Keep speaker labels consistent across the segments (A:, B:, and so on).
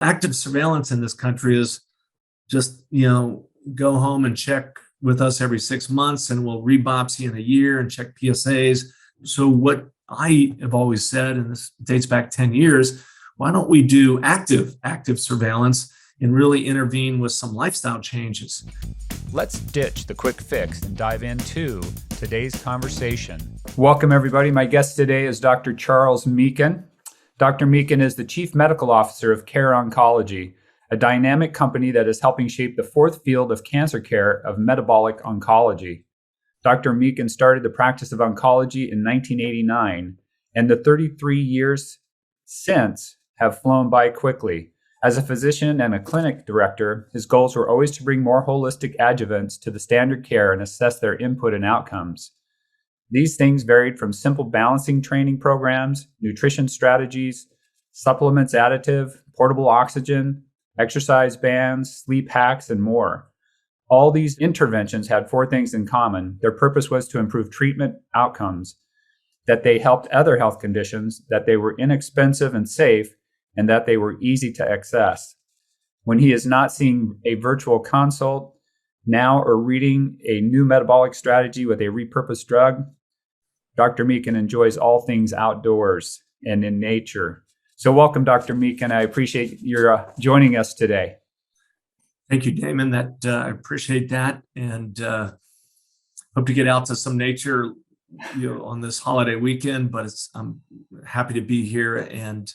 A: active surveillance in this country is just, go home and check with us every 6 months and we'll re-biopsy in a year and check PSAs. So what I have always said, and this dates back 10 years, why don't we do active surveillance and really intervene with some lifestyle changes?
B: Let's ditch the quick fix and dive into today's conversation. Welcome, everybody. My guest today is Dr. Charles Meakin. Dr. Meakin is the Chief Medical Officer of Care Oncology, a dynamic company that is helping shape the fourth field of cancer care of metabolic oncology. Dr. Meakin started the practice of oncology in 1989, and the 33 years since have flown by quickly. As a physician and a clinic director, his goals were always to bring more holistic adjuvants to the standard care and assess their input and outcomes. These things varied from simple balancing training programs, nutrition strategies, supplements additive, portable oxygen, exercise bands, sleep hacks, and more. All these interventions had four things in common. Their purpose was to improve treatment outcomes, that they helped other health conditions, that they were inexpensive and safe, and that they were easy to access. When he is not seeing a virtual consult now or reading a new metabolic strategy with a repurposed drug, Dr. Meakin enjoys all things outdoors and in nature. So welcome, Dr. Meakin. I appreciate your joining us today.
A: Thank you, Damon. I appreciate that, and hope to get out to some nature, on this holiday weekend. But I'm happy to be here, and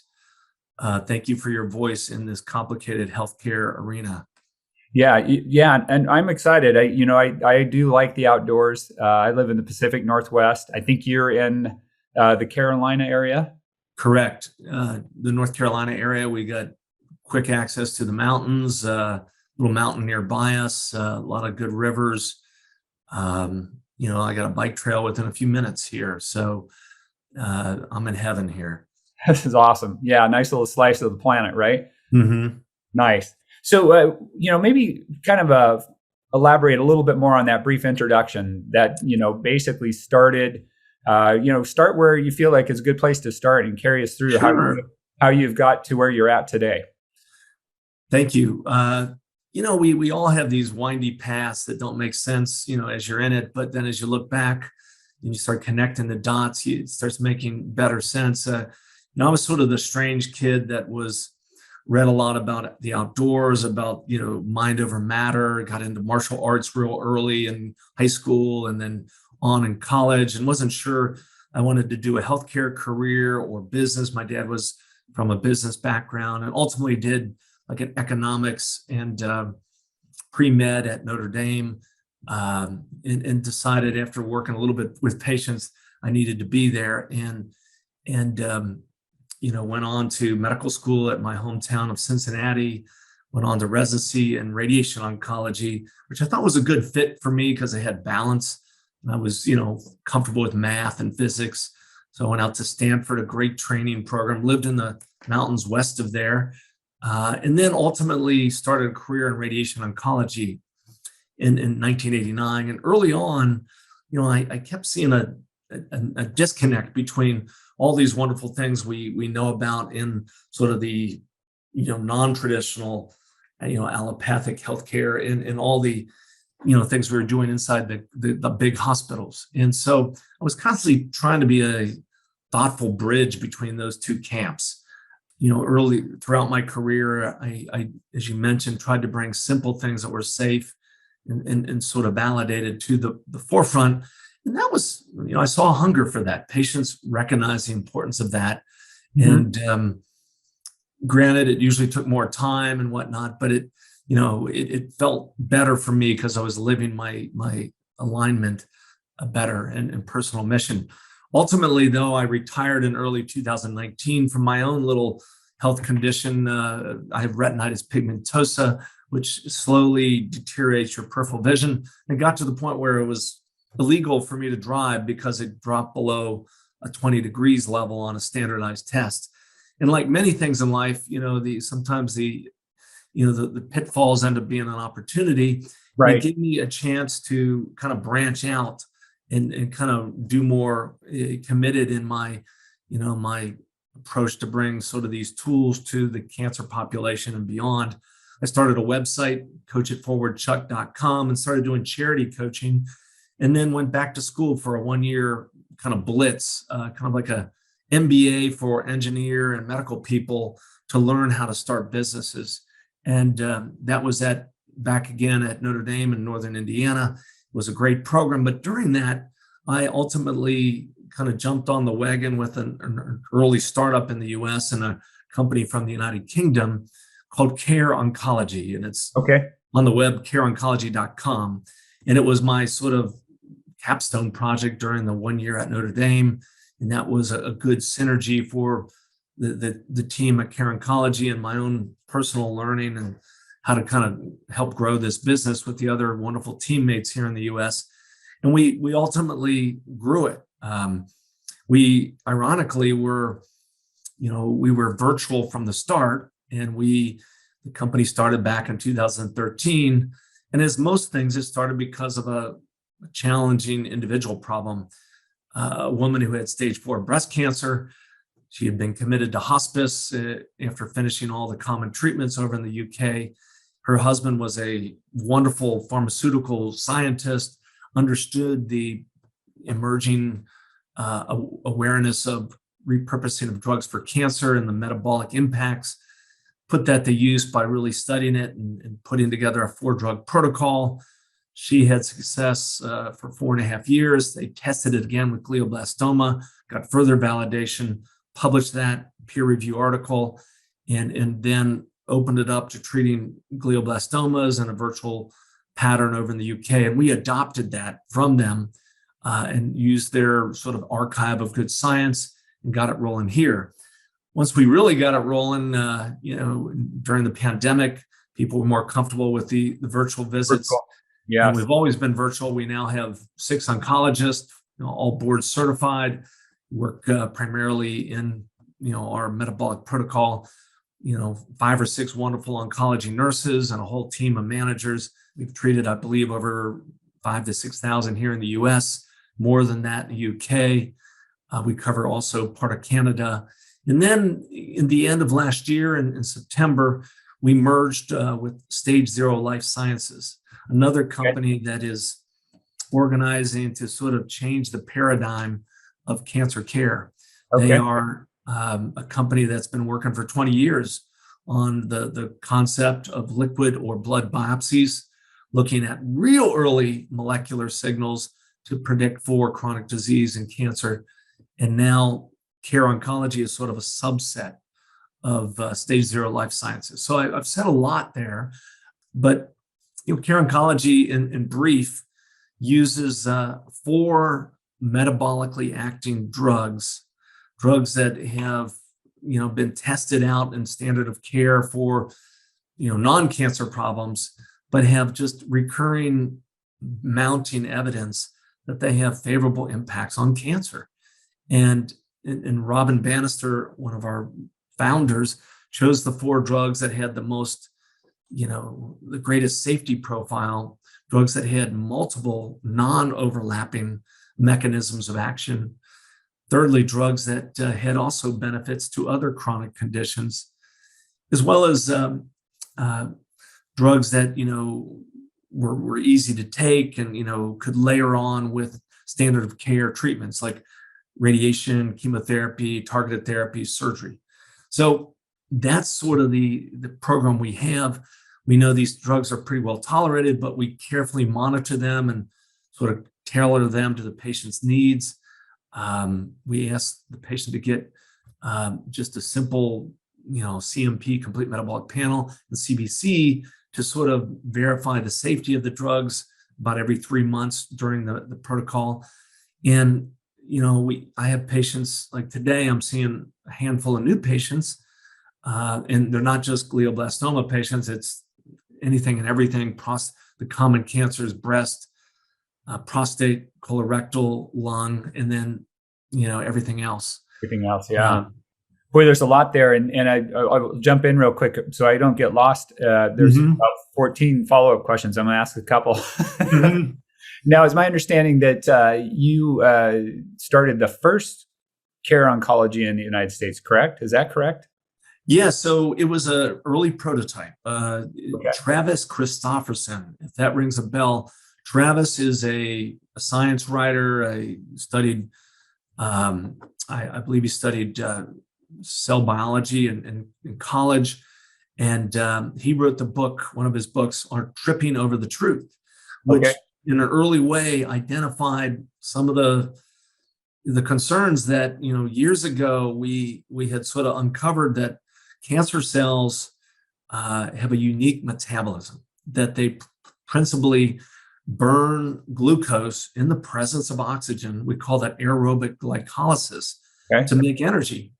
A: thank you for your voice in this complicated healthcare arena.
B: Yeah, and I'm excited. I do like the outdoors. I live in the Pacific Northwest. I think you're in the Carolina area.
A: Correct. The North Carolina area, we got quick access to the mountains, little mountain nearby us, a lot of good rivers. I got a bike trail within a few minutes here. So I'm in heaven here.
B: This is awesome. Yeah, nice little slice of the planet, right?
A: Mm-hmm.
B: Nice. So, maybe kind of elaborate a little bit more on that brief introduction that, basically started, start where you feel like is a good place to start and carry us through
A: Sure.
B: how you've got to where you're at today.
A: Thank you. We all have these windy paths that don't make sense, as you're in it. But then as you look back and you start connecting the dots, it starts making better sense. I was sort of the strange kid that read a lot about the outdoors, about, mind over matter, got into martial arts real early in high school and then on in college, and wasn't sure I wanted to do a healthcare career or business. My dad was from a business background and ultimately did like an economics and pre-med at Notre Dame, and decided after working a little bit with patients, I needed to be there, and went on to medical school at my hometown of Cincinnati, went on to residency in radiation oncology, which I thought was a good fit for me because I had balance. And I was, comfortable with math and physics. So I went out to Stanford, a great training program, lived in the mountains west of there, and then ultimately started a career in radiation oncology in 1989. And early on, I kept seeing a disconnect between all these wonderful things we know about in sort of the, non-traditional, allopathic healthcare and all the, things we were doing inside the big hospitals. And so I was constantly trying to be a thoughtful bridge between those two camps. Early throughout my career, I, as you mentioned, tried to bring simple things that were safe and sort of validated to the forefront. And that was, I saw a hunger for that. Patients recognize the importance of that. Mm-hmm. And granted, it usually took more time and whatnot, but it felt better for me because I was living my alignment better and personal mission. Ultimately, though, I retired in early 2019 from my own little health condition. I have retinitis pigmentosa, which slowly deteriorates your peripheral vision. It got to the point where it was illegal for me to drive because it dropped below a 20 degrees level on a standardized test. And like many things in life, sometimes the pitfalls end up being an opportunity.
B: Right.
A: It gave me a chance to kind of branch out and kind of do more committed in my, my approach to bring sort of these tools to the cancer population and beyond. I started a website, coachitforwardchuck.com, and started doing charity coaching, and then went back to school for a 1-year kind of blitz, kind of like a MBA for engineer and medical people to learn how to start businesses. And that was back again at Notre Dame in Northern Indiana. It was a great program. But during that, I ultimately kind of jumped on the wagon with an early startup in the US and a company from the United Kingdom called Care Oncology. And it's on the web, careoncology.com. And it was my sort of capstone project during the 1 year at Notre Dame. And that was a good synergy for the team at Care Oncology and my own personal learning and how to kind of help grow this business with the other wonderful teammates here in the US. And we ultimately grew it. We ironically were virtual from the start, and the company started back in 2013. And as most things, it started because of a challenging individual problem. A woman who had stage 4 breast cancer. She had been committed to hospice after finishing all the common treatments over in the UK. Her husband was a wonderful pharmaceutical scientist, understood the emerging awareness of repurposing of drugs for cancer and the metabolic impacts, put that to use by really studying it and putting together a 4-drug protocol. She had success for 4.5 years. They tested it again with glioblastoma, got further validation, published that peer review article, and then opened it up to treating glioblastomas in a virtual pattern over in the UK. And we adopted that from them and used their sort of archive of good science and got it rolling here. Once we really got it rolling, during the pandemic, people were more comfortable with the virtual visits.
B: Yeah,
A: we've always been virtual. We now have 6 oncologists, all board certified, work primarily in our metabolic protocol. 5 or 6 wonderful oncology nurses and a whole team of managers. We've treated, I believe, over 5,000 to 6,000 here in the US, more than that in the UK. We cover also part of Canada. And then in the end of last year, in September, we merged with Stage Zero Life Sciences, another company that is organizing to sort of change the paradigm of cancer care. They are a company that's been working for 20 years on the concept of liquid or blood biopsies, looking at real early molecular signals to predict for chronic disease and cancer. And now Care Oncology is sort of a subset of Stage Zero Life Sciences. So I've said a lot there, but Care Oncology, in brief, uses 4 metabolically acting drugs that have been tested out in standard of care for non-cancer problems, but have just recurring mounting evidence that they have favorable impacts on cancer. And Robin Bannister, one of our founders, chose the 4 drugs that had the most, the greatest safety profile, drugs that had multiple non-overlapping mechanisms of action. Thirdly, drugs that had also benefits to other chronic conditions, as well as drugs that, were easy to take and, could layer on with standard of care treatments like radiation, chemotherapy, targeted therapy, surgery. So that's sort of the program we have. We know these drugs are pretty well tolerated, but we carefully monitor them and sort of tailor them to the patient's needs. We ask the patient to get just a simple, CMP, complete metabolic panel, and CBC to sort of verify the safety of the drugs about every 3 months during the protocol. And I have patients like today. I'm seeing a handful of new patients, and they're not just glioblastoma patients. It's anything and everything. The common cancers: breast, prostate, colorectal, lung, and then everything else.
B: Everything else, yeah. Boy, there's a lot there, and I'll jump in real quick so I don't get lost. There's about 14 follow-up questions. I'm going to ask a couple. Now, it's my understanding that you started the first Care Oncology in the United States, correct? Is that correct?
A: Yeah, so it was an early prototype.
B: Okay.
A: Travis Christofferson, if that rings a bell. Travis is a science writer. I studied, I believe he studied cell biology in college. And he wrote the book, one of his books, on Tripping Over the Truth, which
B: Okay.
A: in an early way identified some of the concerns that, years ago we had sort of uncovered, that cancer cells have a unique metabolism, that they principally burn glucose in the presence of oxygen. We call that aerobic glycolysis,
B: Okay.
A: to make energy.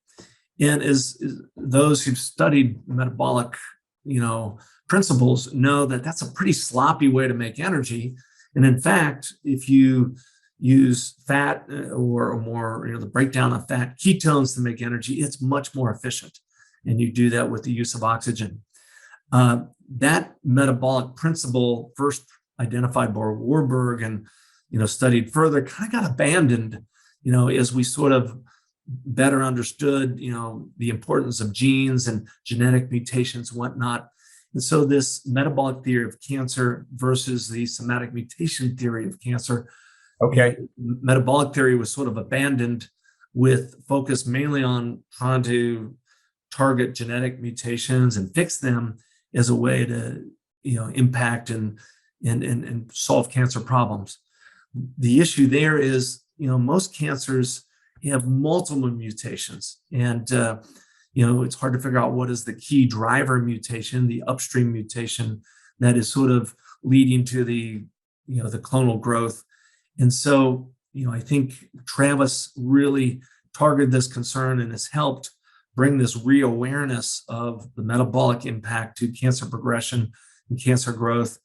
A: And as those who've studied metabolic, principles know that that's a pretty sloppy way to make energy. And in fact, if you use fat or more, the breakdown of fat, ketones to make energy, it's much more efficient. And you do that with the use of oxygen. That metabolic principle, first identified by Warburg and studied further, kind of got abandoned, as we sort of better understood, the importance of genes and genetic mutations, whatnot. And so this metabolic theory of cancer versus the somatic mutation theory of cancer.
B: Okay.
A: Metabolic theory was sort of abandoned, with focus mainly on trying to target genetic mutations and fix them as a way to, impact and solve cancer problems. The issue there is, most cancers have multiple mutations, and it's hard to figure out what is the key driver mutation, the upstream mutation that is sort of leading to the clonal growth. And so, I think Travis really targeted this concern and has helped bring this reawareness of the metabolic impact to cancer progression and cancer growth,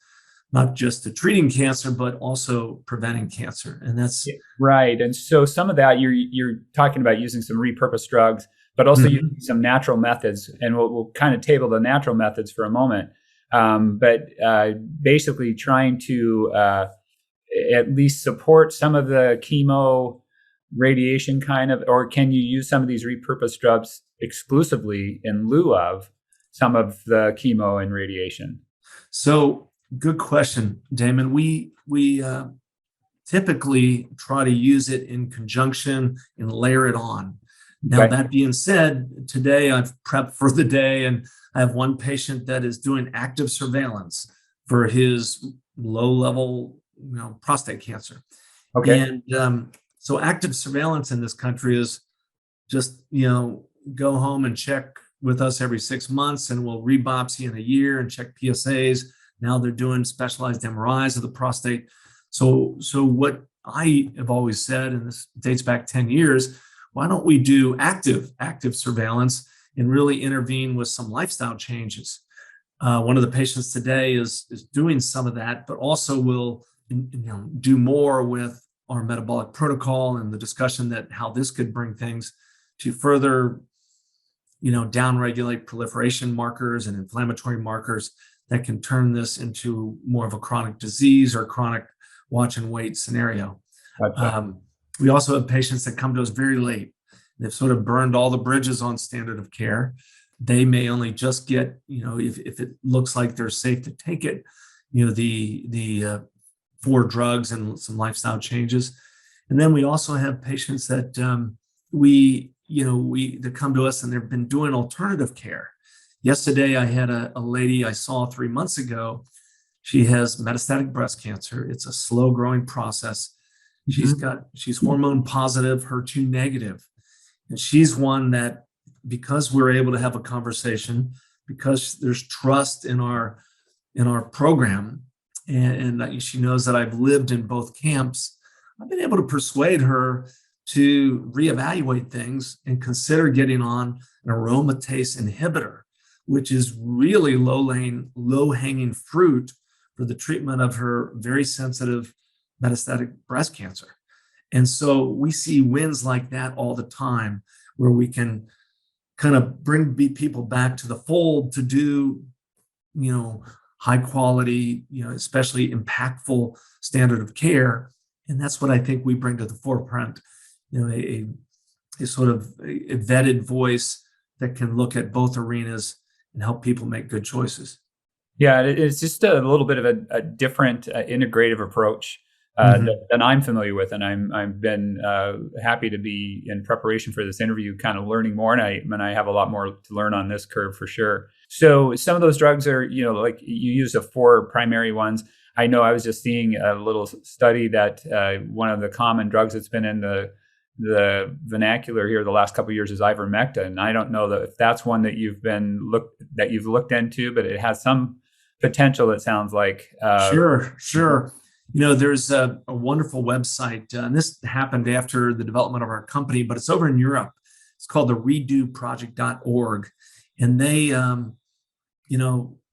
A: not just to treating cancer, but also preventing cancer. And that's
B: right. And so some of that you're talking about using some repurposed drugs, but also using some natural methods. And we'll kind of table the natural methods for a moment. But basically trying to at least support some of the chemo radiation kind of, or can you use some of these repurposed drugs exclusively in lieu of some of the chemo and radiation?
A: So good question, Damon. We typically try to use it in conjunction and layer it on. Now, that being said, today I've prepped for the day, and I have one patient that is doing active surveillance for his low-level, prostate cancer.
B: Okay.
A: And so active surveillance in this country is just, go home and check with us every 6 months, and we'll re-biopsy in a year and check PSAs. Now they're doing specialized MRIs of the prostate. So what I have always said, and this dates back 10 years, why don't we do active surveillance and really intervene with some lifestyle changes? One of the patients today is doing some of that, but also will do more with our metabolic protocol and the discussion that how this could bring things to further, downregulate proliferation markers and inflammatory markers that can turn this into more of a chronic disease or chronic watch and wait scenario.
B: Gotcha.
A: We also have patients that come to us very late. They've sort of burned all the bridges on standard of care. They may only just get, if it looks like they're safe to take it, the 4 drugs and some lifestyle changes. And then we also have patients that that come to us and they've been doing alternative care. Yesterday, I had a lady I saw 3 months ago. She has metastatic breast cancer. It's a slow growing process. She's hormone positive, HER2 negative. And she's one that, because we're able to have a conversation, because there's trust in our program, and she knows that I've lived in both camps, I've been able to persuade her to reevaluate things and consider getting on an aromatase inhibitor, which is really low-hanging fruit for the treatment of her very sensitive metastatic breast cancer. And so we see wins like that all the time, where we can kind of bring people back to the fold to do, high quality, especially impactful standard of care. And that's what I think we bring to the forefront, a sort of a vetted voice that can look at both arenas and help people make good choices.
B: Yeah, it's just a little bit of a different integrative approach than I'm familiar with, and I've been happy to be in preparation for this interview, kind of learning more, and I have a lot more to learn on this curve for sure. So some of those drugs are, like you use the 4 primary ones. I know I was just seeing a little study that one of the common drugs that's been in the vernacular here the last couple of years is ivermectin. I don't know if that's one that you've looked into, but it has some potential, it sounds like.
A: Sure. There's a wonderful website, and this happened after the development of our company, but it's over in Europe. It's called the redoproject.org, and they,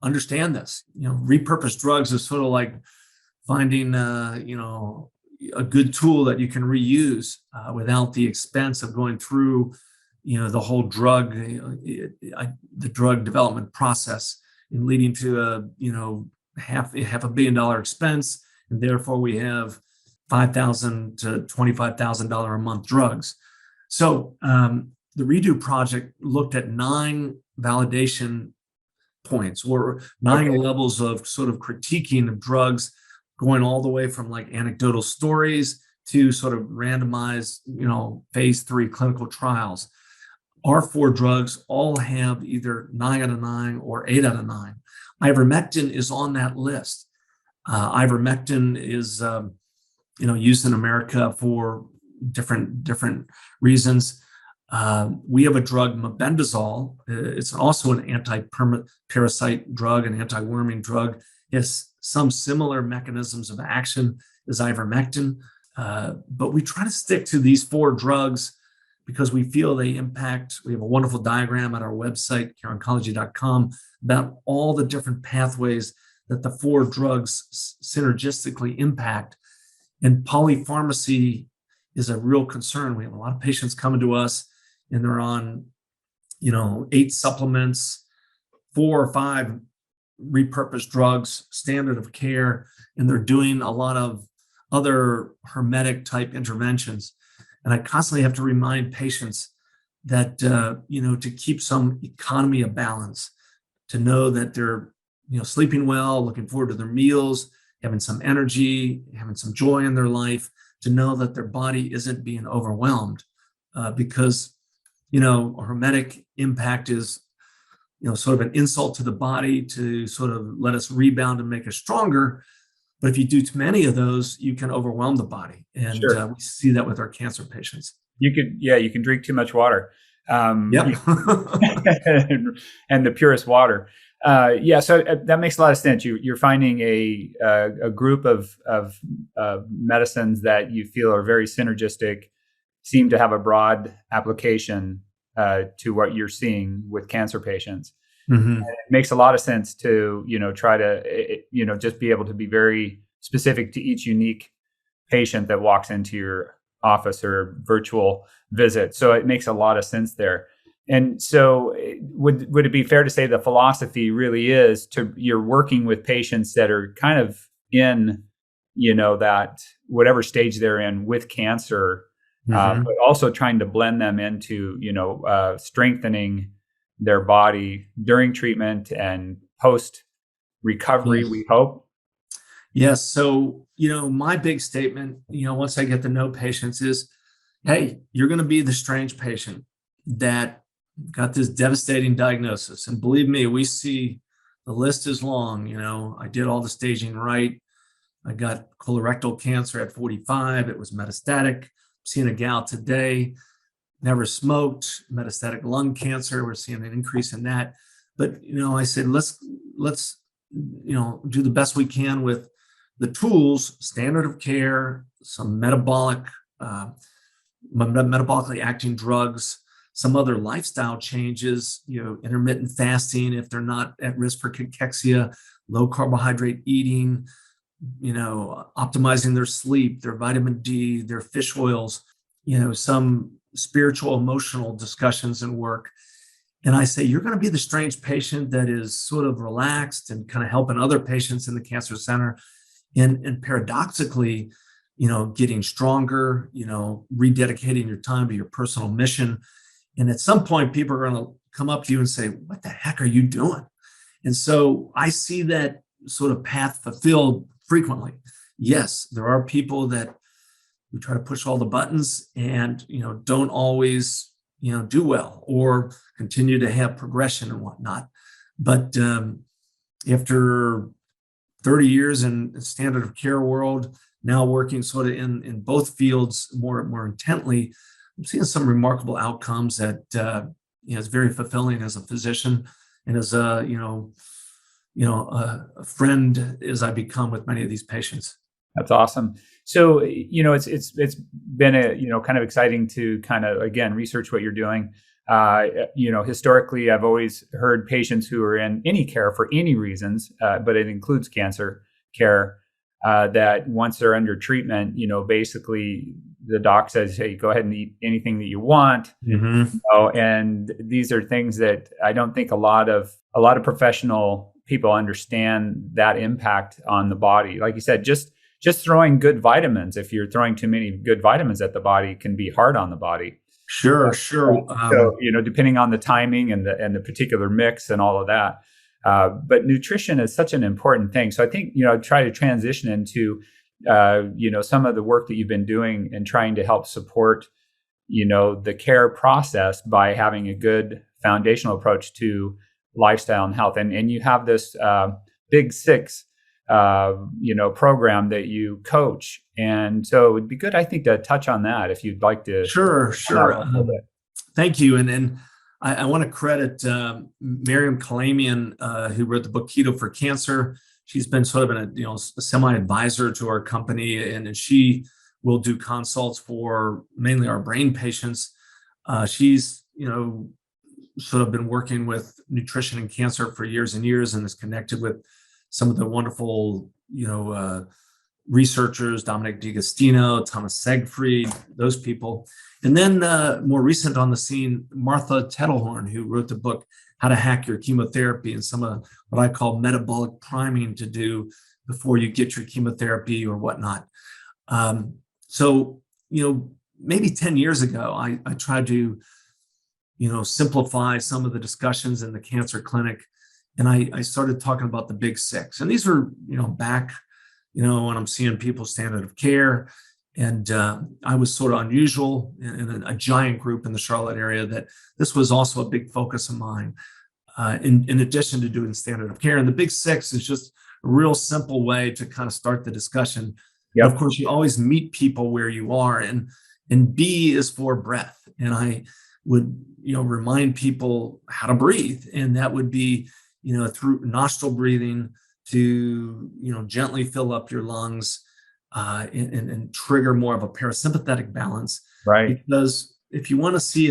A: understand this. Repurposed drugs is sort of like finding, a good tool that you can reuse without the expense of going through, the whole the drug development process, and leading to half $1 billion expense, and therefore we have $5,000 to $25,000 a month drugs. So the Redo project looked at 9 validation points, or 9 levels of sort of critiquing of drugs, going all the way from like anecdotal stories to sort of randomized, phase 3 clinical trials. Our 4 drugs all have either 9 out of 9 or 8 out of 9. Ivermectin is on that list. Ivermectin is, used in America for different reasons. We have a drug, mebendazole. It's also an anti-parasite drug, an anti-worming drug. It's some similar mechanisms of action as ivermectin, but we try to stick to these 4 drugs because we feel they impact. We have a wonderful diagram at our website, careoncology.com, about all the different pathways that the 4 drugs synergistically impact. And polypharmacy is a real concern. We have a lot of patients coming to us and they're on, 8 supplements, 4 or 5 repurposed drugs, standard of care, and they're doing a lot of other hermetic type interventions. And I constantly have to remind patients that, to keep some economy of balance, to know that they're, sleeping well, looking forward to their meals, having some energy, having some joy in their life, to know that their body isn't being overwhelmed, because, hermetic impact is, sort of an insult to the body to sort of let us rebound and make us stronger. But if you do too many of those, you can overwhelm the body. And
B: Sure.
A: We see that with our cancer patients.
B: You can drink too much water.
A: Yep.
B: And the purest water. So that makes a lot of sense. You're finding a group of medicines that you feel are very synergistic, seem to have a broad application to what you're seeing with cancer patients.
A: Mm-hmm.
B: It makes a lot of sense to try to just be able to be very specific to each unique patient that walks into your office or virtual visit. So it makes a lot of sense there. And so would it be fair to say the philosophy really is you're working with patients that are kind of in, that whatever stage they're in with cancer, but also trying to blend them into, strengthening their body during treatment and post recovery, we hope.
A: Yes. So, my big statement, once I get to know patients is, hey, you're going to be the strange patient that got this devastating diagnosis. And believe me, we see the list is long. I did all the staging right. I got colorectal cancer at 45. It was metastatic. I'm seeing a gal today, never smoked, metastatic lung cancer. We're seeing an increase in that. But, I said, let's do the best we can with the tools, standard of care, some metabolically acting drugs, some other lifestyle changes, intermittent fasting if they're not at risk for cachexia, low carbohydrate eating, optimizing their sleep, their vitamin D, their fish oils, some spiritual, emotional discussions and work. And I say, you're going to be the strange patient that is sort of relaxed and kind of helping other patients in the cancer center. And paradoxically, getting stronger, rededicating your time to your personal mission. And at some point, people are going to come up to you and say, what the heck are you doing? And so I see that sort of path fulfilled frequently. Yes, there are people that who try to push all the buttons and, don't always, do well or continue to have progression and whatnot. But after 30 years in the standard of care world, now working sort of in both fields more intently, I'm seeing some remarkable outcomes that is very fulfilling as a physician and as a friend as I become with many of these patients.
B: That's awesome. So it's been kind of exciting to kind of again research what you're doing. Historically, I've always heard patients who are in any care for any reasons, but it includes cancer care, that once they're under treatment, basically the doc says, hey, go ahead and eat anything that you want.
A: Mm-hmm.
B: And these are things that I don't think a lot of professional people understand that impact on the body. Like you said, just throwing good vitamins, if you're throwing too many good vitamins at the body, can be hard on the body.
A: Sure.
B: So, depending on the timing and the particular mix and all of that. But nutrition is such an important thing. So I think, try to transition into, some of the work that you've been doing and trying to help support, the care process by having a good foundational approach to lifestyle and health. And you have this Big Six, program that you coach. And so it'd be good, I think, to touch on that if you'd like to.
A: Sure. Thank you. And I want to credit Miriam Kalamian, who wrote the book Keto for Cancer. She's been sort of a semi-advisor to our company, and she will do consults for mainly our brain patients. She's, sort of been working with nutrition and cancer for years and years and is connected with some of the wonderful, researchers, Dominic D'Agostino, Thomas Segfried, those people. And then more recent on the scene, Martha Tettelhorn, who wrote the book, How to Hack Your Chemotherapy, and some of what I call metabolic priming to do before you get your chemotherapy or whatnot. So, maybe 10 years ago, I tried to, simplify some of the discussions in the cancer clinic. And I started talking about the Big Six. And these were, back, when I'm seeing people standard of care. And I was sort of unusual in a giant group in the Charlotte area that this was also a big focus of mine, in addition to doing standard of care. And the Big Six is just a real simple way to kind of start the discussion. Yep. Of course, you always meet people where you are. And B is for breath. And I would, remind people how to breathe. And that would be, through nostril breathing to, gently fill up your lungs and trigger more of a parasympathetic balance.
B: Right.
A: Because if you want to see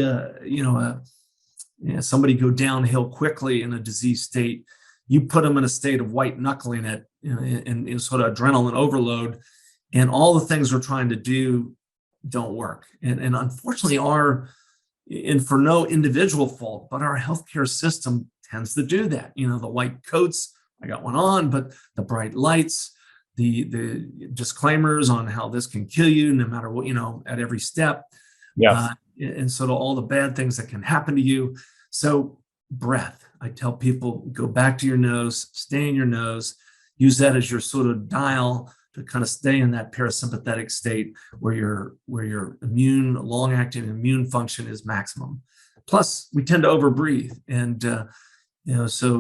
A: somebody go downhill quickly in a disease state, you put them in a state of white knuckling it, in sort of adrenaline overload, and all the things we're trying to do don't work. And unfortunately, and for no individual fault, but our healthcare system tends to do that. The white coats, I got one on, but the bright lights, the disclaimers on how this can kill you no matter what, at every step.
B: Yes.
A: And sort of all the bad things that can happen to you. So breath, I tell people, go back to your nose, stay in your nose, use that as your sort of dial to kind of stay in that parasympathetic state where your long-acting immune function is maximum. Plus, we tend to overbreathe. And, so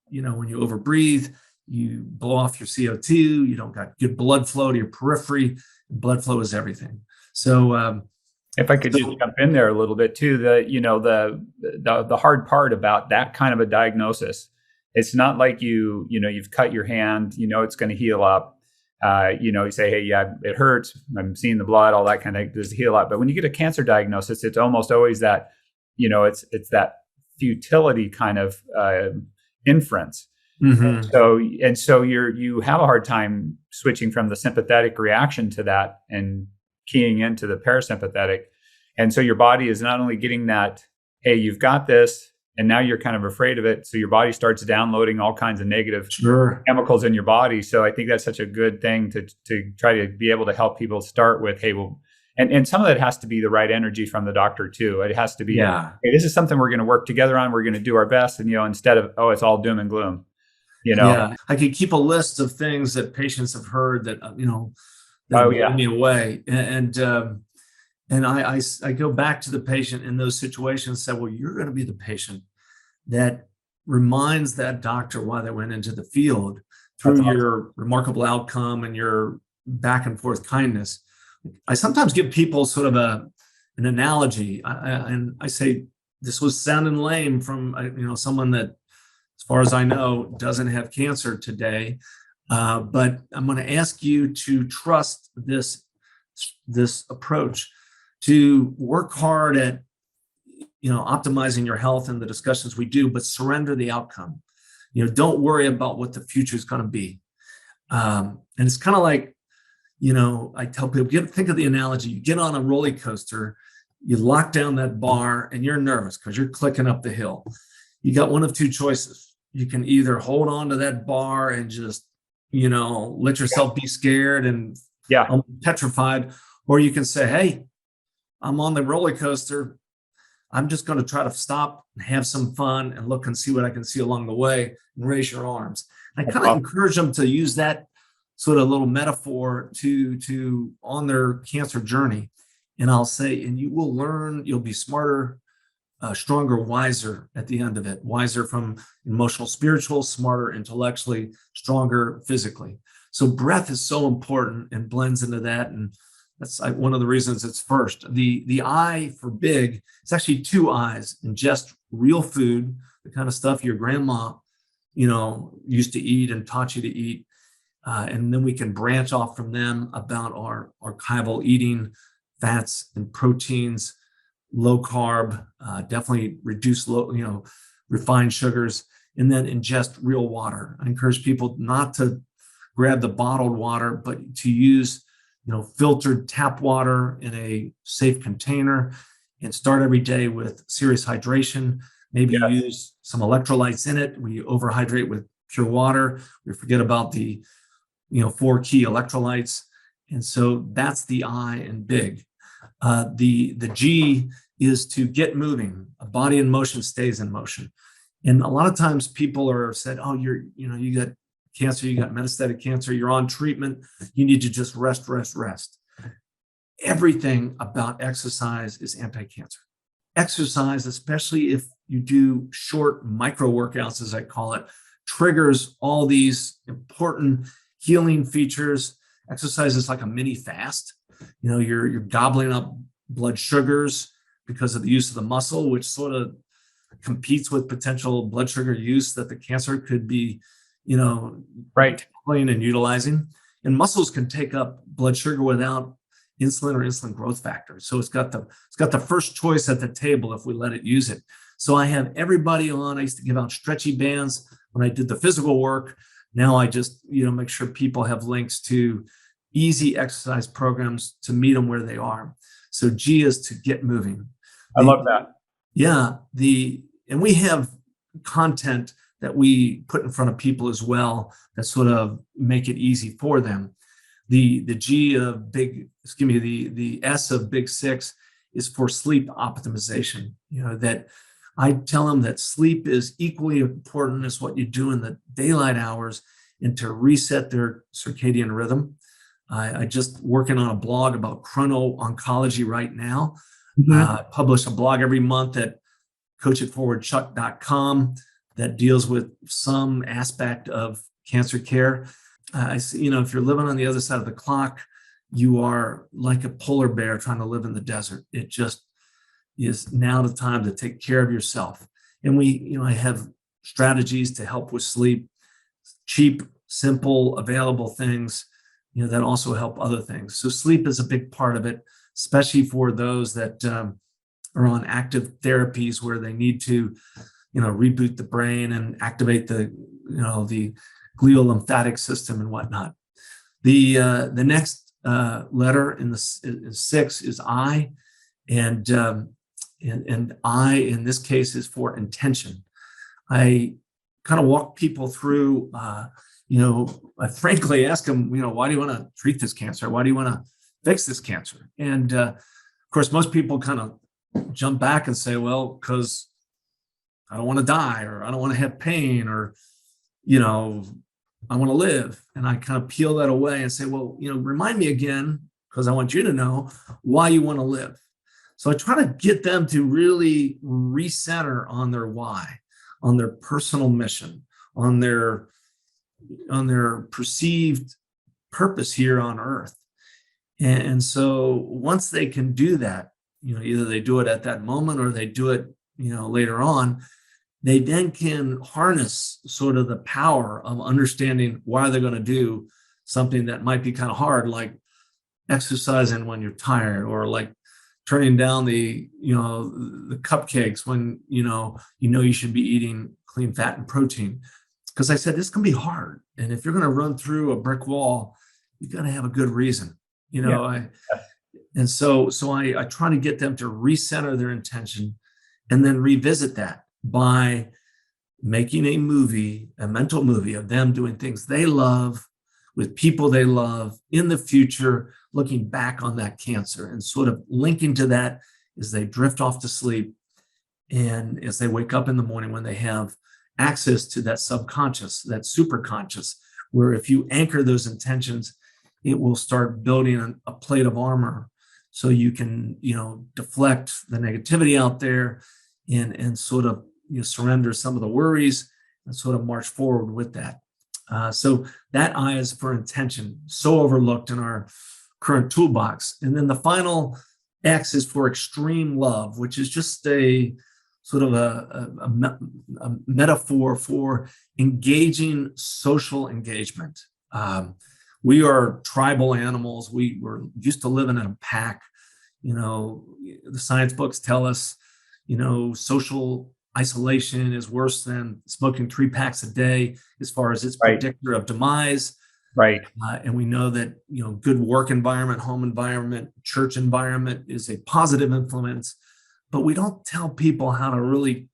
A: when you overbreathe, you blow off your CO2, you don't got good blood flow to your periphery. Blood flow is everything. So
B: if I could just jump in there a little bit too, the hard part about that kind of a diagnosis, it's not like you've cut your hand, it's going to heal up. You say, hey, yeah, it hurts. I'm seeing the blood, all that kind of does heal up. But when you get a cancer diagnosis, it's almost always that, it's that futility kind of inference.
A: Mm-hmm.
B: So you have a hard time switching from the sympathetic reaction to that and keying into the parasympathetic. And so your body is not only getting that, hey, you've got this, and now you're kind of afraid of it. So your body starts downloading all kinds of negative
A: Sure.
B: chemicals in your body. So I think that's such a good thing to try to be able to help people start with, hey, well, and some of that has to be the right energy from the doctor too. It has to be,
A: Yeah.
B: hey, this is something we're going to work together on. We're going to do our best. And, instead of, oh, it's all doom and gloom,
A: Yeah. I could keep a list of things that patients have heard that, that blow me away. And I go back to the patient in those situations and say, well, you're going to be the patient that reminds that doctor why they went into the field through your remarkable outcome and your back and forth kindness. I sometimes give people sort of an analogy, and I say, this was sounding lame from someone that, as far as I know, doesn't have cancer today. But I'm going to ask you to trust this approach, to work hard at optimizing your health and the discussions we do, but surrender the outcome. Don't worry about what the future is going to be. And it's kind of like, I tell people, think of the analogy. You get on a roller coaster, you lock down that bar, and you're nervous because you're clicking up the hill. You got one of two choices. You can either hold on to that bar and just, let yourself be scared and petrified, or you can say, hey, I'm on the roller coaster. I'm just going to try to stop and have some fun and look and see what I can see along the way and raise your arms. I kind of encourage them to use that sort of little metaphor to on their cancer journey. And I'll say, and you will learn, you'll be smarter, stronger, wiser at the end of it. Wiser from emotional, spiritual, smarter intellectually, stronger physically. So breath is so important and blends into that. And that's one of the reasons it's first. The I for big, it's actually two I's: ingest real food, the kind of stuff your grandma, used to eat and taught you to eat. And then we can branch off from them about our archival eating, fats and proteins, low carb, definitely reduce refined sugars, and then ingest real water. I encourage people not to grab the bottled water, but to use filtered tap water in a safe container, and start every day with serious hydration. Maybe use some electrolytes in it. We overhydrate with pure water. We forget about the 4 key electrolytes. And so that's the I in big. The G is to get moving. A body in motion stays in motion. And a lot of times people are said, oh, you got cancer, you got metastatic cancer, you're on treatment, you need to just rest. Everything about exercise is anti-cancer. Exercise, especially if you do short micro workouts, as I call it, triggers all these important healing features. Exercise is like a mini fast. You're gobbling up blood sugars because of the use of the muscle, which sort of competes with potential blood sugar use that the cancer could be playing and utilizing. And muscles can take up blood sugar without insulin or insulin growth factor. So it's got the first choice at the table if we let it use it. So I have everybody on. I used to give out stretchy bands when I did the physical work. Now I just make sure people have links to easy exercise programs to meet them where they are. So G is to get moving.
B: I love that.
A: Yeah. And we have content that we put in front of people as well that sort of make it easy for them. The G of the S of Big Six is for sleep optimization. That I tell them that sleep is equally important as what you do in the daylight hours, and to reset their circadian rhythm. I just working on a blog about chrono-oncology right now. I publish a blog every month at coachitforwardchuck.com that deals with some aspect of cancer care. I see, if you're living on the other side of the clock, you are like a polar bear trying to live in the desert. It just is now the time to take care of yourself. And I have strategies to help with sleep, cheap, simple, available things, that also help other things. So sleep is a big part of it, especially for those that are on active therapies where they need to, reboot the brain and activate the glial lymphatic system and whatnot. The next letter in the 6 is I, and And I, in this case, is for intention. I kind of walk people through, I frankly ask them, why do you want to treat this cancer? Why do you want to fix this cancer? And of course, most people kind of jump back and say, well, because I don't want to die, or I don't want to have pain, or, I want to live. And I kind of peel that away and say, well, remind me again, because I want you to know why you want to live. So I try to get them to really recenter on their why, on their personal mission, on their perceived purpose here on earth. And so once they can do that, either they do it at that moment or they do it, later on, they then can harness sort of the power of understanding why they're going to do something that might be kind of hard, like exercising when you're tired, or like turning down the cupcakes when you should be eating clean fat and protein. Because I said this can be hard, and if you're going to run through a brick wall, you got to have a good reason. And so I try to get them to recenter their intention, and then revisit that by making a mental movie of them doing things they love with people they love in the future, looking back on that cancer and sort of linking to that as they drift off to sleep, and as they wake up in the morning, when they have access to that subconscious, that superconscious, where if you anchor those intentions, it will start building a plate of armor, so you can deflect the negativity out there, and sort of surrender some of the worries and sort of march forward with that. So that I is for intention, so overlooked in our current toolbox. And then the final X is for extreme love, which is just a sort of a metaphor for engaging social engagement. We are tribal animals. We were used to living in a pack. The science books tell us, social isolation is worse than smoking 3 packs a day as far as its predictor of demise.
B: Right.
A: And we know that, good work environment, home environment, church environment is a positive influence, but we don't tell people how to really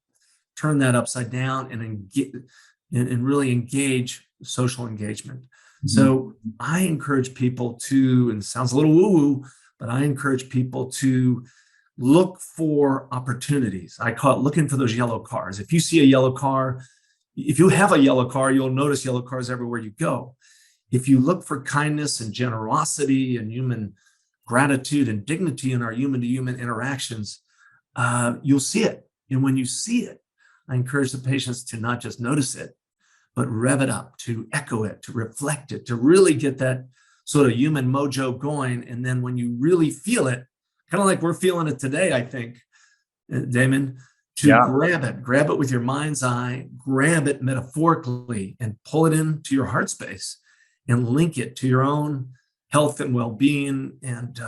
A: turn that upside down and really engage social engagement. Mm-hmm. So I encourage people to, and it sounds a little woo-woo, but I encourage people to look for opportunities. I call it looking for those yellow cars. If you see a yellow car, if you have a yellow car, you'll notice yellow cars everywhere you go. If you look for kindness and generosity and human gratitude and dignity in our human-to-human interactions, you'll see it. And when you see it, I encourage the patients to not just notice it, but rev it up, to echo it, to reflect it, to really get that sort of human mojo going. And then when you really feel it, kind of like we're feeling it today, I think, Damon, to grab it with your mind's eye, grab it metaphorically, and pull it into your heart space and link it to your own health and well-being and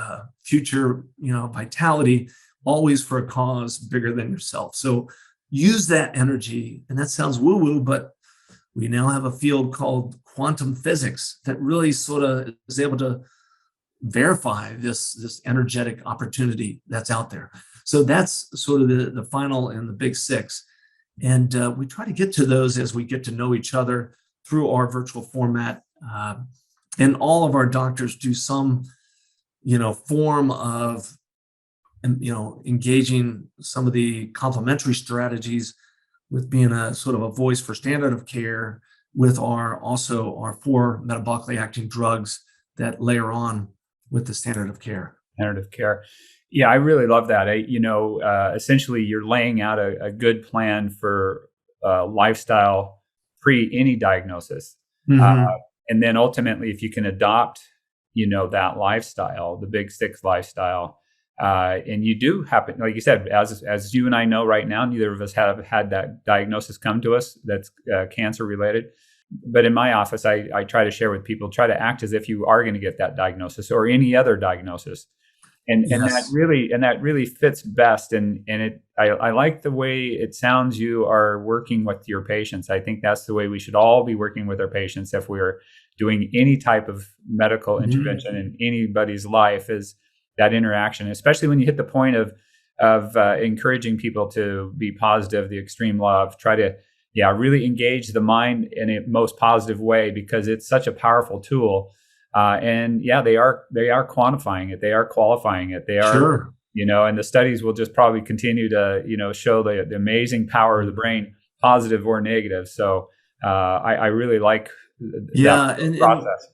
A: future, vitality, always for a cause bigger than yourself. So use that energy. And that sounds woo-woo, but we now have a field called quantum physics that really sort of is able to verify this energetic opportunity that's out there. So that's sort of the final and the big 6. And we try to get to those as we get to know each other through our virtual format. And all of our doctors do some, form of, engaging some of the complementary strategies with being a sort of a voice for standard of care, with our 4 metabolically acting drugs that layer on with the standard of care.
B: Standard of care. Yeah, I really love that. Essentially, you're laying out a good plan for lifestyle pre any diagnosis. Mm-hmm. And then ultimately, if you can adopt, that lifestyle, the big 6 lifestyle, and you do happen, like you said, as you and I know right now, neither of us have had that diagnosis come to us that's cancer related. But in my office, I try to share with people, try to act as if you are going to get that diagnosis or any other diagnosis. And that really fits best. And I like the way it sounds you are working with your patients. I think that's the way we should all be working with our patients if we're doing any type of medical intervention in anybody's life, is that interaction, especially when you hit the point of of encouraging people to be positive, the extreme love, try to really engage the mind in a most positive way, because it's such a powerful tool. They are quantifying it, they are qualifying it, they are,
A: Sure.
B: And the studies will just probably continue to, show the amazing power of the brain, positive or negative. So I really like
A: Yeah,
B: that process.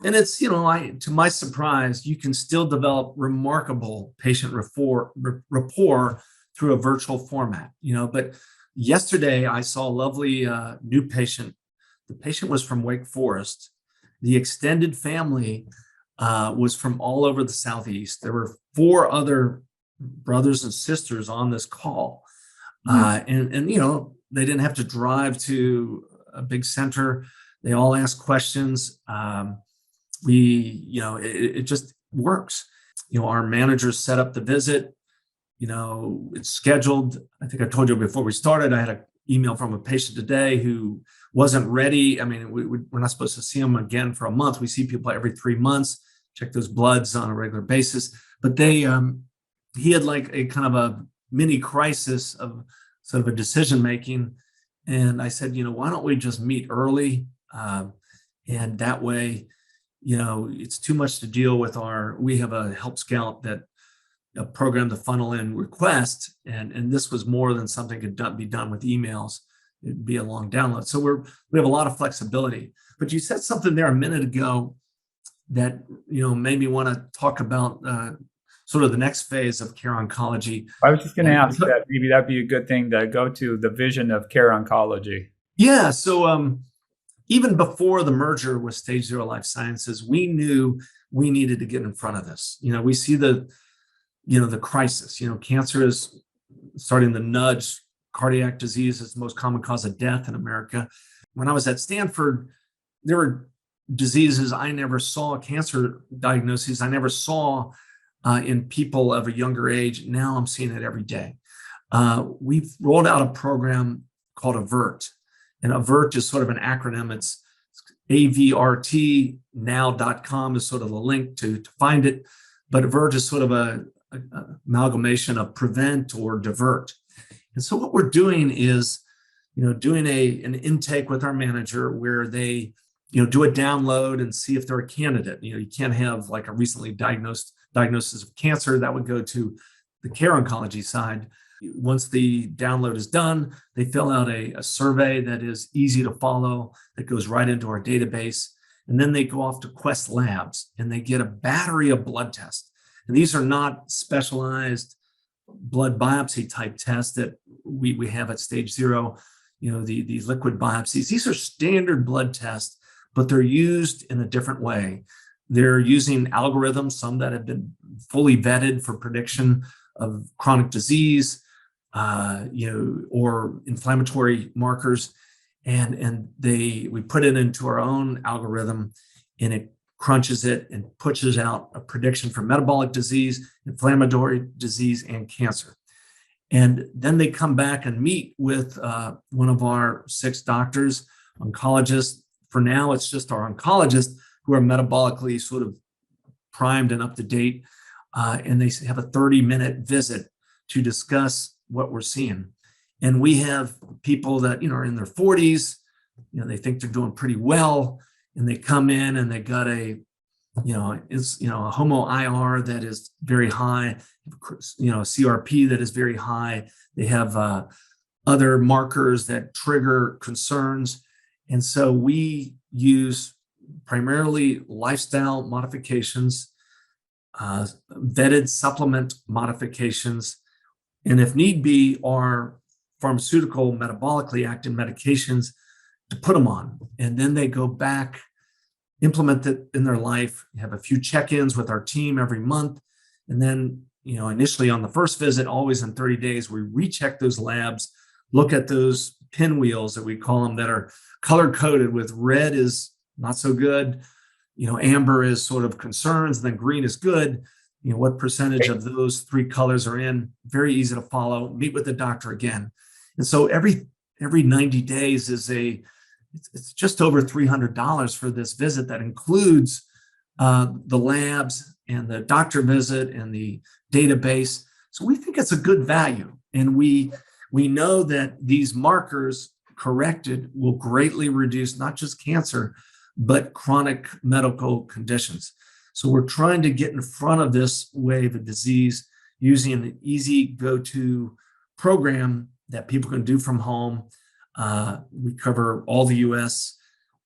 A: and it's, to my surprise, you can still develop remarkable patient rapport through a virtual format. But yesterday I saw a lovely new patient. The patient was from Wake Forest. The extended family was from all over the Southeast. There were 4 other brothers and sisters on this call. And they didn't have to drive to a big center. They all asked questions. It just works. Our managers set up the visit. It's scheduled. I think I told you before we started, I had an email from a patient today who wasn't ready. I mean, we're not supposed to see them again for a month. We see people every 3 months, check those bloods on a regular basis. But he had like a kind of a mini crisis of sort of a decision making. And I said, why don't we just meet early? And that way, it's too much to deal with. We have a Help Scout that a program to funnel in requests, and this was more than something could be done with emails. It'd be a long download. So we have a lot of flexibility. But you said something there a minute ago that made me want to talk about sort of the next phase of Care Oncology.
B: I was just going to ask that maybe that'd be a good thing to go to, the vision of Care Oncology.
A: Yeah. So even before the merger with Stage Zero Life Sciences, we knew we needed to get in front of this. We see the crisis. Cancer is starting to nudge cardiac disease as the most common cause of death in America. When I was at Stanford, there were diseases I never saw, cancer diagnoses I never saw in people of a younger age. Now I'm seeing it every day. We've rolled out a program called AVERT. And AVERT is sort of an acronym. It's AVRT. Now.com is sort of the link to find it. But AVERT is sort of a amalgamation of prevent or divert. And so what we're doing is, doing an intake with our manager where they, do a download and see if they're a candidate. You can't have like a recently diagnosis of cancer. That would go to the Care Oncology side. Once the download is done, they fill out a survey that is easy to follow, that goes right into our database. And then they go off to Quest Labs and they get a battery of blood tests. And these are not specialized blood biopsy type tests that we have at Stage Zero, the liquid biopsies. These are standard blood tests, but they're used in a different way. They're using algorithms, some that have been fully vetted for prediction of chronic disease, or inflammatory markers. And we put it into our own algorithm, and it crunches it and pushes out a prediction for metabolic disease, inflammatory disease, and cancer. And then they come back and meet with one of our 6 doctors, oncologists. For now, it's just our oncologists who are metabolically sort of primed and up to date. And they have a 30-minute visit to discuss what we're seeing. And we have people that, are in their 40s, they think they're doing pretty well. And they come in and they got a homo IR that is very high, CRP that is very high. They have other markers that trigger concerns. And so we use primarily lifestyle modifications, vetted supplement modifications, and if need be, our pharmaceutical metabolically active medications to put them on. And then they go back, implement it in their life, have a few check-ins with our team every month. And then, initially on the first visit, always in 30 days, we recheck those labs, look at those pinwheels that we call them that are color-coded with red is not so good, amber is sort of concerns, then green is good. What percentage of those 3 colors are in? Very easy to follow. Meet with the doctor again. And so every 90 days it's just over $300 for this visit that includes the labs and the doctor visit and the database. So we think it's a good value. And we know that these markers corrected will greatly reduce not just cancer, but chronic medical conditions. So we're trying to get in front of this wave of disease using an easy go-to program that people can do from home. We cover all the US,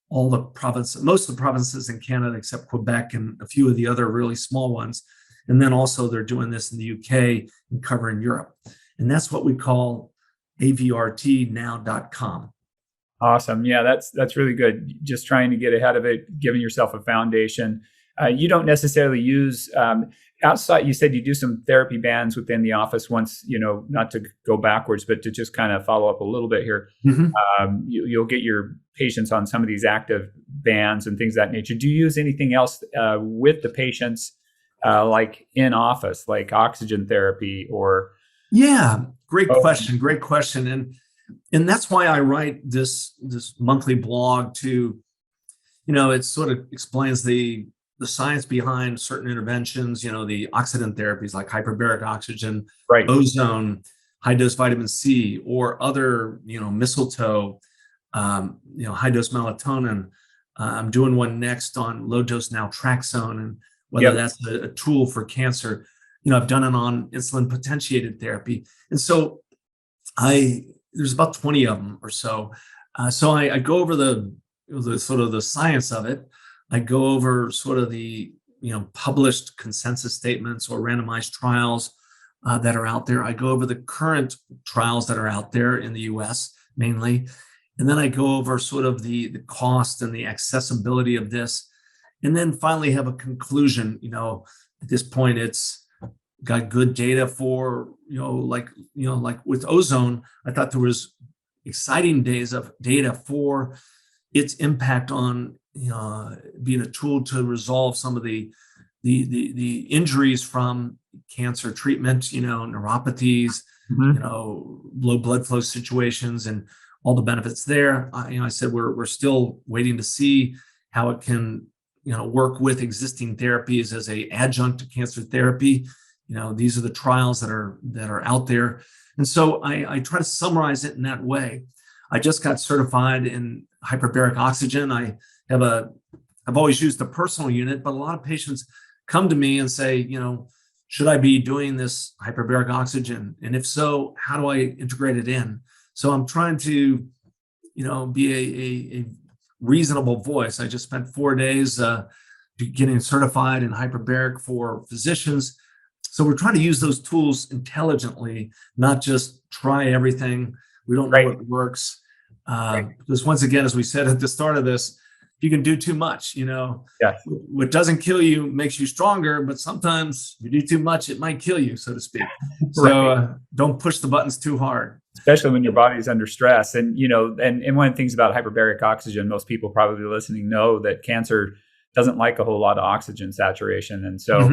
A: all the provinces, most of the provinces in Canada, except Quebec and a few of the other really small ones. And then also they're doing this in the UK and covering Europe. And that's what we call avrtnow.com.
B: Awesome. Yeah, that's really good. Just trying to get ahead of it, giving yourself a foundation. You don't necessarily use outside. You said you do some therapy bands within the office once, not to go backwards, but to just kind of follow up a little bit here.
A: Mm-hmm.
B: You'll get your patients on some of these active bands and things of that nature. Do you use anything else with the patients, like in office, like oxygen therapy or?
A: Yeah, great question. Great question. And that's why I write this monthly blog to, it sort of explains the science behind certain interventions, the oxidant therapies like hyperbaric oxygen,
B: right,
A: ozone, high dose vitamin C, or other, mistletoe, high dose melatonin. I'm doing one next on low dose naltrexone, and whether that's a tool for cancer. I've done it on insulin potentiated therapy. And so there's about 20 of them or so. So I go over the sort of the science of it. I go over sort of the published consensus statements or randomized trials that are out there. I go over the current trials that are out there in the US mainly. And then I go over sort of the cost and the accessibility of this. And then finally have a conclusion. At this point, it's got good data for, like with ozone, I thought there was exciting days of data for its impact on being a tool to resolve some of the injuries from cancer treatment, neuropathies, low blood flow situations, and all the benefits there. I said we're still waiting to see how it can work with existing therapies as a adjunct to cancer therapy. These are the trials that are out there, and so I try to summarize it in that way. I just got certified in hyperbaric oxygen. I've always used the personal unit, but a lot of patients come to me and say, should I be doing this hyperbaric oxygen? And if so, how do I integrate it in? So I'm trying to, be a reasonable voice. I just spent 4 days getting certified in hyperbaric for physicians. So we're trying to use those tools intelligently, not just try everything. We don't know what works. Because once again, as we said at the start of this, you can do too much, what doesn't kill you makes you stronger, but sometimes if you do too much, it might kill you, so to speak. So don't push the buttons too hard.
B: Especially when your body is under stress. And, and one of the things about hyperbaric oxygen, most people probably listening know that cancer doesn't like a whole lot of oxygen saturation. And so,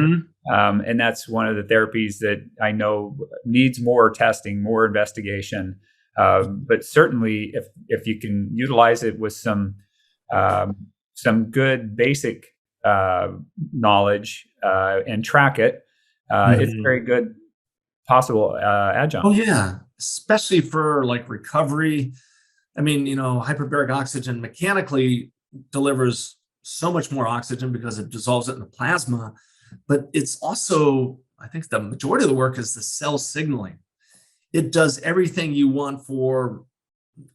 B: and that's one of the therapies that I know needs more testing, more investigation. But certainly if you can utilize it with some good basic knowledge and track it, it's a very good possible adjunct.
A: Oh yeah, especially for like recovery. I mean, hyperbaric oxygen mechanically delivers so much more oxygen because it dissolves it in the plasma, but it's also, I think the majority of the work is the cell signaling. It does everything you want for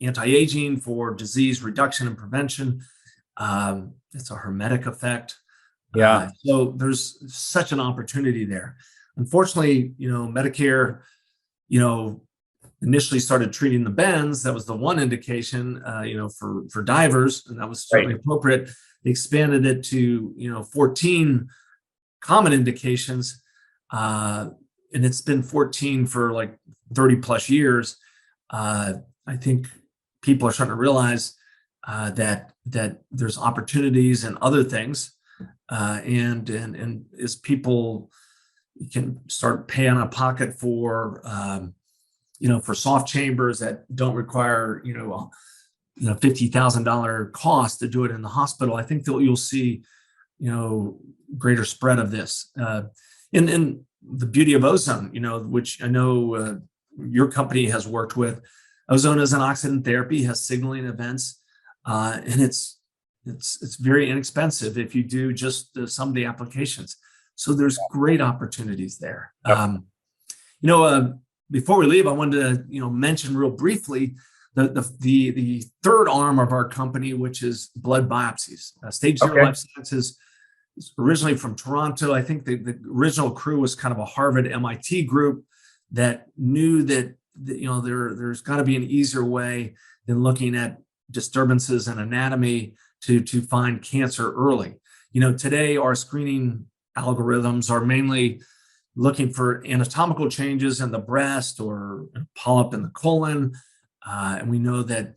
A: anti-aging, for disease reduction and prevention. It's a hermetic effect. So there's such an opportunity there. Unfortunately, Medicare, initially started treating the bends. That was the one indication, for divers, and that was certainly appropriate. They expanded it to, 14 common indications. And it's been 14 for like 30 plus years. I think people are starting to realize that there's opportunities and other things, and as people can start paying out of pocket for for soft chambers that don't require $50,000 cost to do it in the hospital. I think that you'll see greater spread of this. And the beauty of ozone, which I know your company has worked with, ozone is an oxidant therapy, has signaling events, and it's very inexpensive if you do just some of the applications. So there's great opportunities there.
B: Yep.
A: Before we leave, I wanted to mention real briefly the third arm of our company, which is blood biopsies. Stage Zero
B: Okay.
A: Life Sciences is originally from Toronto. I think the original crew was kind of a Harvard MIT group that knew that there's got to be an easier way than looking at disturbances in anatomy to find cancer early. Today our screening algorithms are mainly looking for anatomical changes in the breast or a polyp in the colon. And we know that,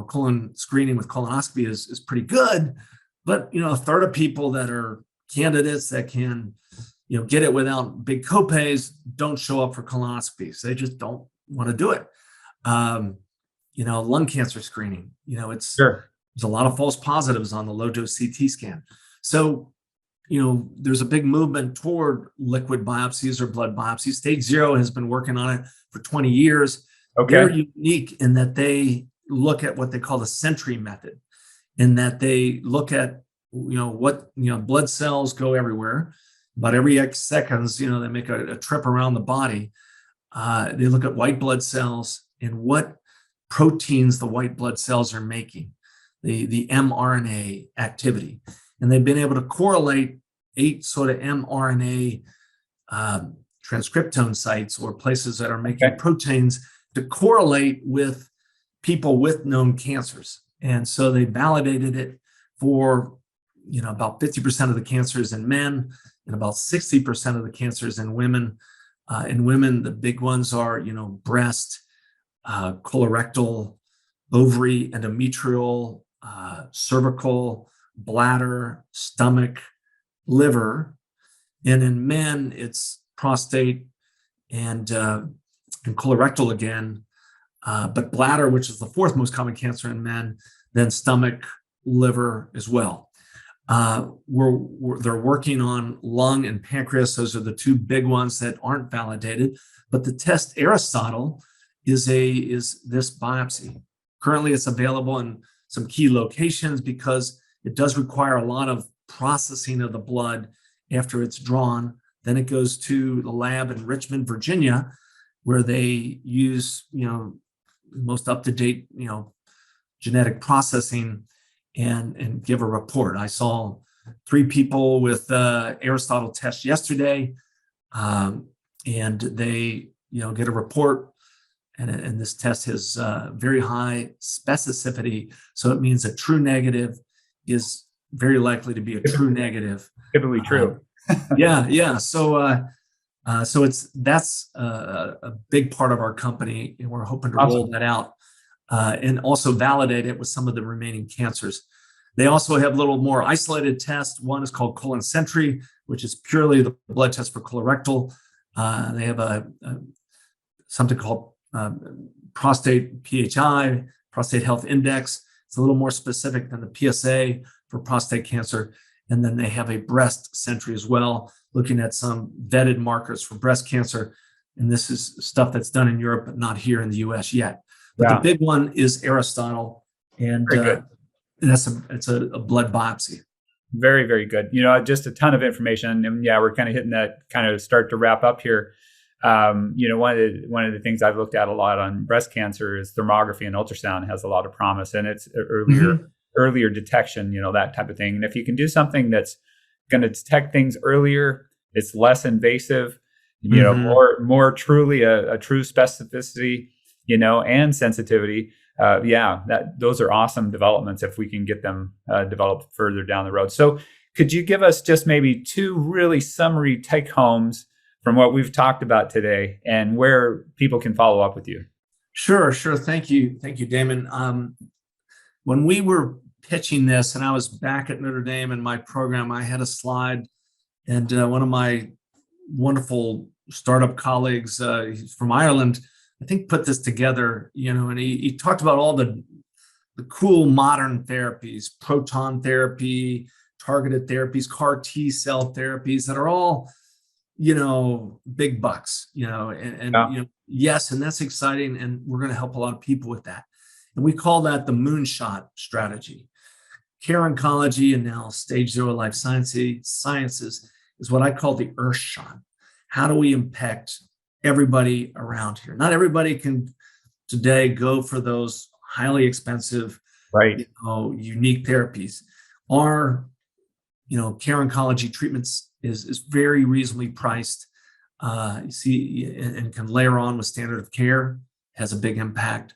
A: colon screening with colonoscopy is pretty good, but, a third of people that are candidates that can, get it without big copays don't show up for colonoscopies. They just don't want to do it. Lung cancer screening,
B: Sure.
A: there's a lot of false positives on the low dose CT scan. So, there's a big movement toward liquid biopsies or blood biopsies. Stage Zero has been working on it for 20 years.
B: Okay.
A: They're unique in that they look at what they call the Sentry method, in that they look at, blood cells go everywhere. About every X seconds, they make a trip around the body. They look at white blood cells and what proteins the white blood cells are making, the mRNA activity. And they've been able to correlate 8 sort of mRNA transcriptome sites or places that are making proteins to correlate with people with known cancers. And so they validated it for, about 50% of the cancers in men and about 60% of the cancers in women. In women, the big ones are, breast, colorectal, ovary, endometrial, cervical, bladder, stomach, liver. And in men, it's prostate and colorectal again, but bladder, which is the fourth most common cancer in men, then stomach, liver as well. They're working on lung and pancreas. Those are the two big ones that aren't validated. But the test Aristotle is this biopsy. Currently, it's available in some key locations because it does require a lot of processing of the blood after it's drawn. Then it goes to the lab in Richmond, Virginia, where they use, most up-to-date, genetic processing and give a report. I saw 3 people with Aristotle test yesterday, and they, get a report. And this test has very high specificity. So it means a true negative is very likely to be a true negative.
B: Typically true.
A: Yeah. So that's a big part of our company, and we're hoping to roll that out and also validate it with some of the remaining cancers. They also have a little more isolated tests. One is called Colon Sentry, which is purely the blood test for colorectal. They have something called prostate PHI, prostate health index. It's a little more specific than the PSA for prostate cancer. And then they have a breast Sentry as well, looking at some vetted markers for breast cancer. And this is stuff that's done in Europe, but not here in the US yet. But the big one is Aristotle, and it's a blood biopsy.
B: Very, very good. Just a ton of information. And we're kind of hitting that kind of start to wrap up here. One of the things I've looked at a lot on breast cancer is thermography and ultrasound has a lot of promise, and it's earlier detection, that type of thing. And if you can do something that's going to detect things earlier, it's less invasive, more truly a true specificity, and sensitivity. Those are awesome developments if we can get them developed further down the road. So could you give us just maybe 2 really summary take homes from what we've talked about today and where people can follow up with you?
A: Sure. Thank you, Damon. When we were pitching this, and I was back at Notre Dame in my program, I had a slide, and one of my wonderful startup colleagues, he's from Ireland, I think, put this together, and he talked about all the cool modern therapies, proton therapy, targeted therapies, CAR T cell therapies that are all big bucks, and
B: Yeah.
A: yes, and that's exciting. And we're going to help a lot of people with that. And we call that the moonshot strategy. Care Oncology and now Stage Zero Life Sciences is what I call the Earth shot. How do we impact everybody around here? Not everybody can today go for those highly expensive,
B: Right.
A: unique therapies. Our, Care Oncology treatments is very reasonably priced. You see, and can layer on with standard of care, has a big impact.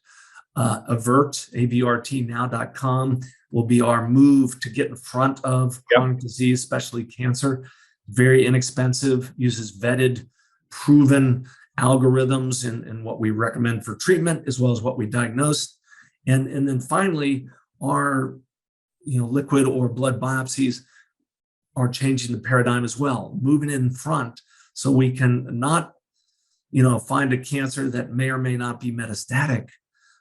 A: Avert, avrtnow.com will be our move to get in front of chronic disease, especially cancer. Very inexpensive, uses vetted, proven algorithms in what we recommend for treatment, as well as what we diagnose. And then finally, our liquid or blood biopsies are changing the paradigm as well, moving in front so we can not, find a cancer that may or may not be metastatic,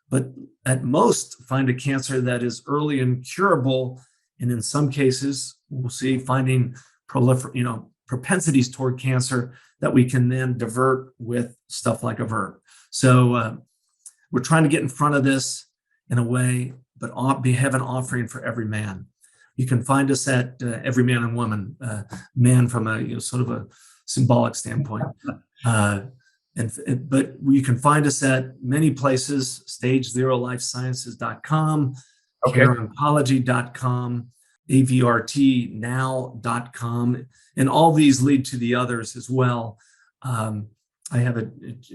A: but at most find a cancer that is early and curable. And in some cases, we'll see finding propensities toward cancer that we can then divert with stuff like Avert. So we're trying to get in front of this in a way, but have an offering for every man. You can find us at every man and woman, man from a sort of a symbolic standpoint. But you can find us at many places: stagezerolifesciences.com,
B: Okay.
A: careoncology.com, avrtnow.com, and all these lead to the others as well. I have a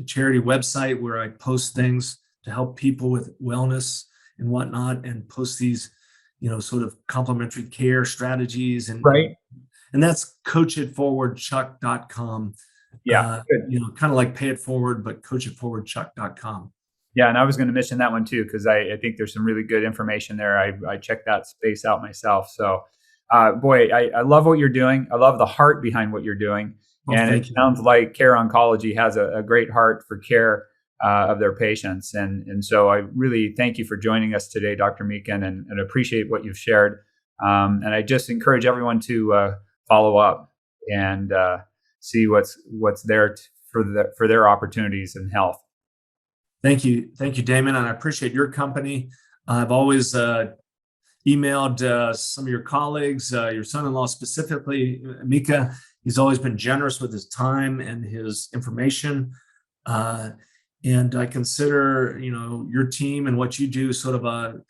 A: charity website where I post things to help people with wellness and whatnot, and post these, sort of complementary care strategies, and
B: Right.
A: and that's coachitforwardchuck.com.
B: Yeah.
A: Kind of like pay it forward, but coachitforwardchuck.com.
B: Yeah, and I was going to mention that one too, because I think there's some really good information there. I checked that space out myself. So, boy, I love what you're doing. I love the heart behind what you're doing. And it sounds like Care Oncology has a great heart for care of their patients. And so I really thank you for joining us today, Dr. Meakin, and appreciate what you've shared. And I just encourage everyone to follow up and see what's there for their opportunities in health.
A: Thank you, Damon, and I appreciate your company. I've always emailed some of your colleagues, your son-in-law specifically, Mika. He's always been generous with his time and his information, and I consider your team and what you do sort of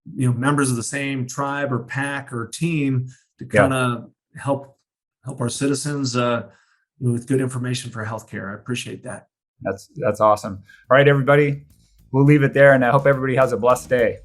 A: members of the same tribe or pack or team to kind of help our citizens with good information for healthcare. I appreciate that.
B: That's awesome. All right, everybody, we'll leave it there, and I hope everybody has a blessed day.